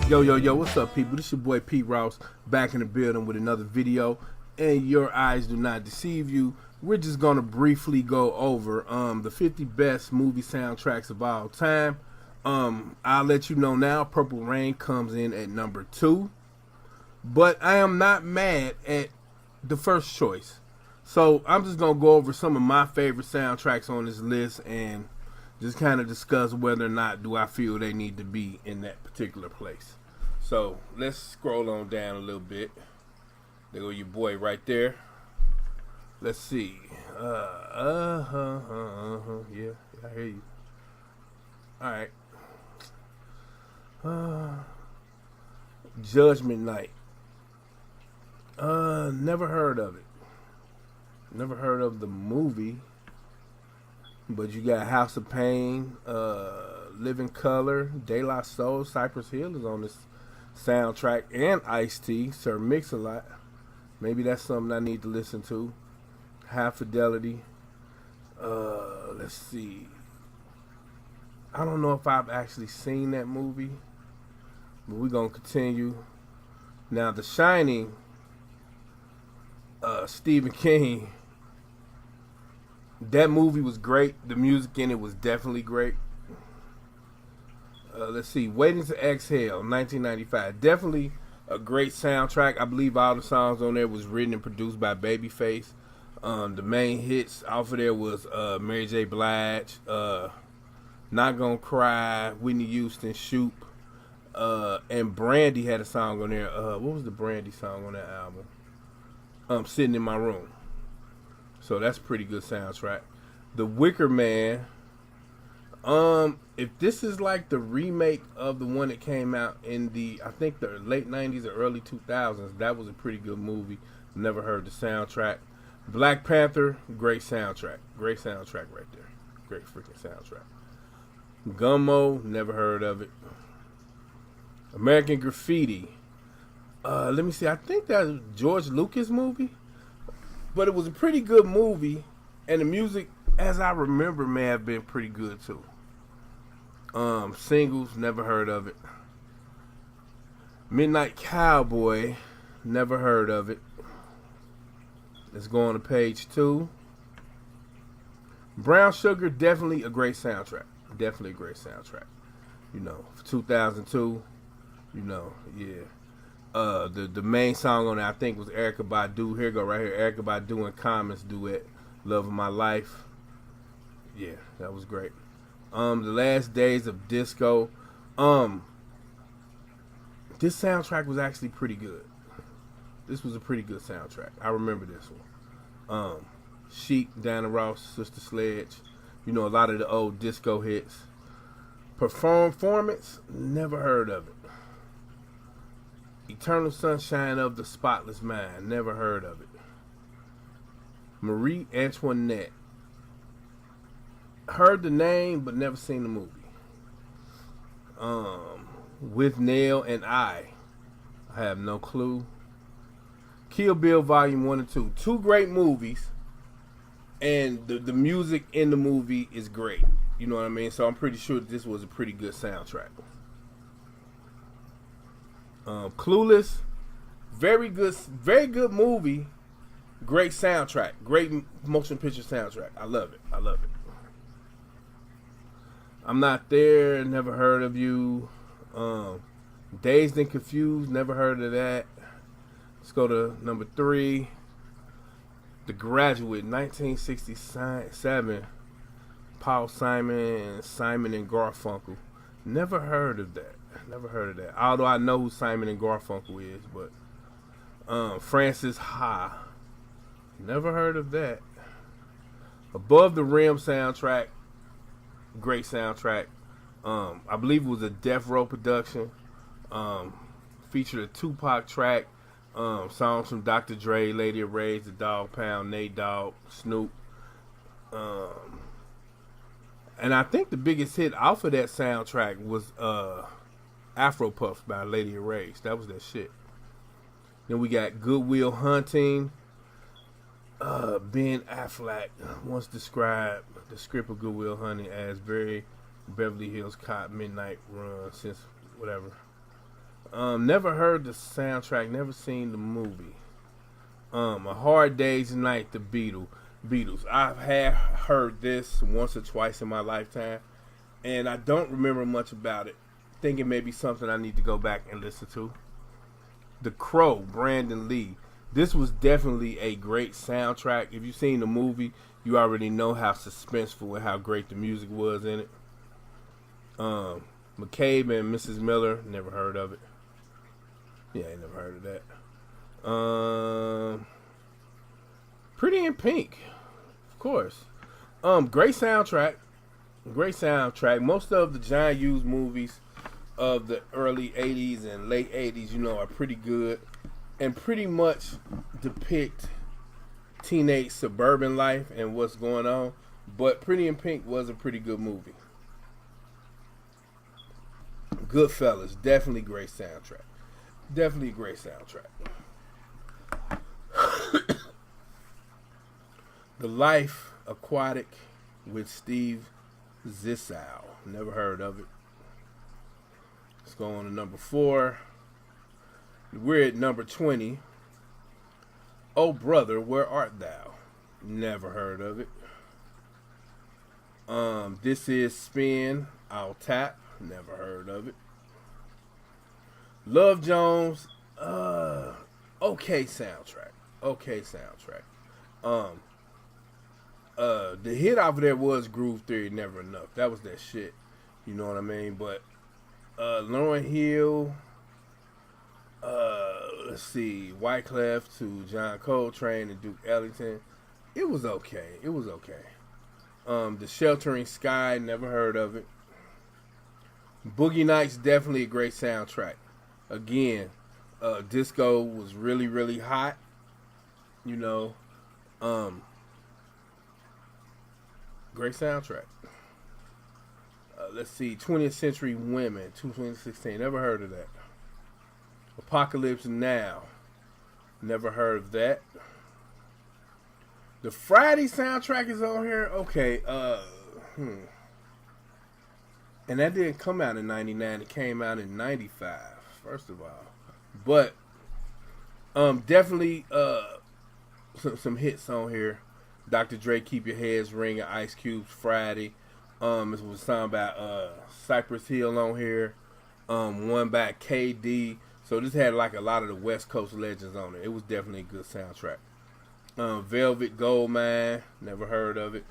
Yo, what's up, people? This your boy Pete Ross, back in the building with another video. And your eyes do not deceive you. We're just gonna briefly go over the 50 best movie soundtracks of all time. I'll let you know now, Purple Rain comes in at number 2. But I am not mad at the first choice. So I'm just gonna go over some of my favorite soundtracks on this list and just kind of discuss whether or not do I feel they need to be in that particular place. So let's scroll on down a little bit. There go your boy right there. Let's see. Yeah, I hear you. All right. Judgment Night. Never heard of it. Never heard of the movie. But you got House of Pain, Living Color, De La Soul, Cypress Hill is on this soundtrack, and Ice-T, Sir Mix-a-Lot. Maybe that's something I need to listen to. High Fidelity. Let's see. I don't know if I've actually seen that movie, but we're going to continue. Now, The Shining, Stephen King. That movie was great. The music in it was definitely great. Let's see. Waiting to Exhale, 1995. Definitely a great soundtrack. I believe all the songs on there was written and produced by Babyface. The main hits off of there was Mary J. Blige, Not Gonna Cry, Whitney Houston, Shoop, and Brandy had a song on there. What was the Brandy song on that album? Sitting in My Room. So that's a pretty good soundtrack. The Wicker Man. If this is like the remake of the one that came out in the, I think the late 90s or early 2000s, that was a pretty good movie. Never heard the soundtrack. Black Panther, great soundtrack. Great soundtrack right there. Great freaking soundtrack. Gummo, never heard of it. American Graffiti. Let me see. I think that's a George Lucas movie. But it was a pretty good movie. And the music, as I remember, may have been pretty good too. Singles, never heard of it. Midnight Cowboy, never heard of it. Let's go on to page 2. Brown Sugar, definitely a great soundtrack. Definitely a great soundtrack. You know, for 2002, you know, yeah. The main song on it, I think, was Erykah Badu. Here go right here, Erykah Badu and Common's duet, Love of My Life. Yeah, that was great. The Last Days of Disco. This soundtrack was actually pretty good. This was a pretty good soundtrack. I remember this one. Chic, Diana Ross, Sister Sledge. You know, a lot of the old disco hits. Performance, never heard of it. Eternal Sunshine of the Spotless Mind, never heard of it. Marie Antoinette. Heard the name, but never seen the movie. With Nail and I have no clue. Kill Bill Volume 1 and 2. Two great movies. And the music in the movie is great. You know what I mean? So I'm pretty sure this was a pretty good soundtrack. Clueless. Very good movie. Great soundtrack. Great motion picture soundtrack. I love it. I'm Not There, never heard of you. Dazed and Confused, never heard of that. Let's go to number 3. The Graduate, 1967. Paul Simon and Garfunkel. Never heard of that. Although I know who Simon and Garfunkel is, but Francis Ha. Never heard of that. Above the Rim soundtrack. Great soundtrack. I believe it was a Death Row production. Featured a Tupac track. Songs from Dr. Dre, Lady of Rage, The Dogg Pound, Nate Dogg, Snoop. And I think the biggest hit off of that soundtrack was Afro Puffs by Lady of Rage. That was that shit. Then we got Good Will Hunting. Ben Affleck once described the script of Good Will Hunting as very Beverly Hills Cop midnight run since whatever. Never heard the soundtrack, never seen the movie. A Hard Day's Night, the Beatles. I've heard this once or twice in my lifetime, and I don't remember much about it. Thinking maybe something I need to go back and listen to. The Crow, Brandon Lee. This was definitely a great soundtrack. If you've seen the movie, you already know how suspenseful and how great the music was in it. McCabe and Mrs. Miller, never heard of it. Yeah, I never heard of that. Pretty in Pink, of course. Great soundtrack. Great soundtrack. Most of the John Hughes movies of the early 80s and late 80s, are pretty good and pretty much depict teenage suburban life and what's going on. But Pretty in Pink was a pretty good movie. Goodfellas, definitely great soundtrack. Definitely a great soundtrack. The Life Aquatic with Steve Zissou. Never heard of it. Let's go on to number 4. We're at number 20. Oh Brother, Where Art Thou? Never heard of it. This Is Spin, I'll Tap. Never heard of it. Love Jones, okay soundtrack. The hit off of there was Groove Theory, Never Enough. That was that shit. You know what I mean? But Lauryn Hill, let's see, Wyclef to John Coltrane and Duke Ellington. It was okay. The Sheltering Sky, never heard of it. Boogie Nights, definitely a great soundtrack. Again, disco was really, really hot. Great soundtrack. Let's see, 20th Century Women, 2016. Never heard of that. Apocalypse Now. Never heard of that. The Friday soundtrack is on here. Okay, and that didn't come out in 99. It came out in 95, first of all. But definitely some hits on here. Dr. Dre, Keep Your Heads Ringing, Ice Cube's Friday. It was sung by Cypress Hill on here. One by KD. So this had like a lot of the West Coast legends on it. It was definitely a good soundtrack. Velvet Goldmine, never heard of it.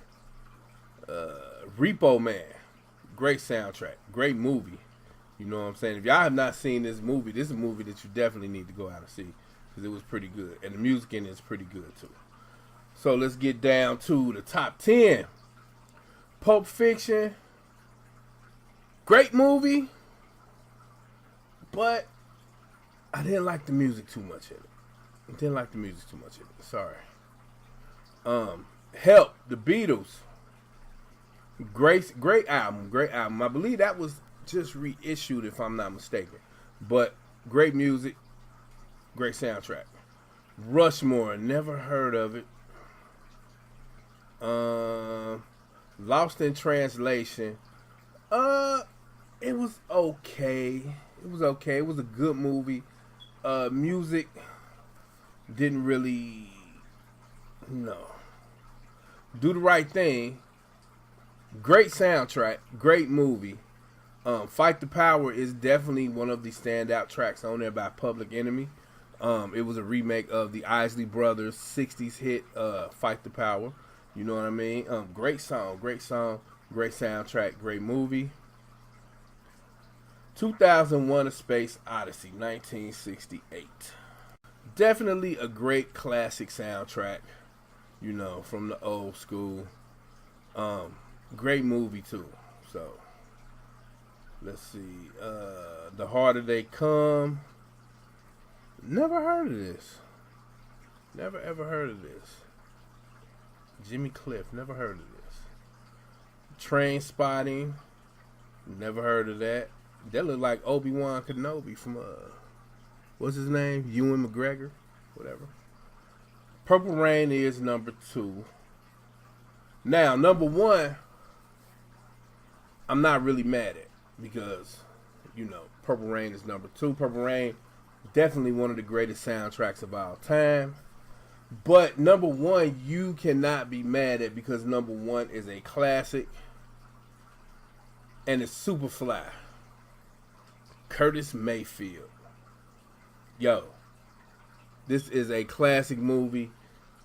Repo Man, great soundtrack, great movie. You know what I'm saying? If y'all have not seen this is a movie that you definitely need to go out and see because it was pretty good. And the music in it is pretty good too. So let's get down to the top 10. Pulp Fiction, great movie, but I didn't like the music too much in it. Sorry. Help, The Beatles. Great album. I believe that was just reissued if I'm not mistaken. But great music, great soundtrack. Rushmore, never heard of it. Lost in Translation. It was okay. It was a good movie. Music didn't really, Do the Right Thing. Great soundtrack, great movie. Fight the Power is definitely one of the standout tracks on there by Public Enemy. It was a remake of the Isley Brothers 60s hit Fight the Power. You know what I mean? Great song, great soundtrack, great movie. 2001: A Space Odyssey, 1968. Definitely a great classic soundtrack, from the old school. Great movie too. So, let's see. The Harder They Come. Never heard of this. Never ever heard of this. Jimmy Cliff, never heard of this. Train Spotting. Never heard of that. That looked like Obi-Wan Kenobi from what's his name? Ewan McGregor, whatever. Purple Rain is number 2. Now, number 1, I'm not really mad at because, Purple Rain is number 2. Purple Rain, definitely one of the greatest soundtracks of all time. But number 1, you cannot be mad at because number 1 is a classic and it's super fly. Curtis Mayfield. Yo, this is a classic movie,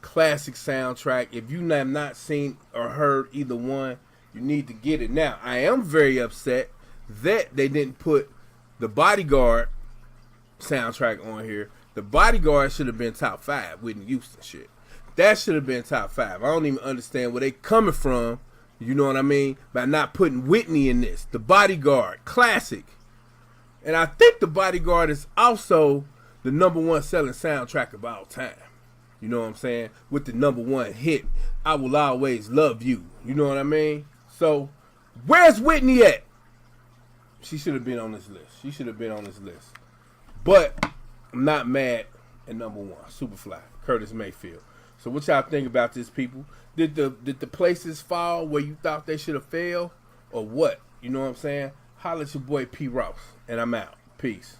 classic soundtrack. If you have not seen or heard either one, you need to get it. Now, I am very upset that they didn't put the Bodyguard soundtrack on here. The Bodyguard should have been top 5. Whitney Houston shit. That should have been top 5. I don't even understand where they coming from, you know what I mean, by not putting Whitney in this. The Bodyguard, classic. And I think The Bodyguard is also the number 1 selling soundtrack of all time. You know what I'm saying? With the number 1 hit, I Will Always Love You. You know what I mean? So, where's Whitney at? She should have been on this list. But I'm not mad at number 1, Superfly, Curtis Mayfield. So what y'all think about this, people? Did the places fall where you thought they should have failed? Or what? You know what I'm saying? Holla at your boy P. Ross. And I'm out. Peace.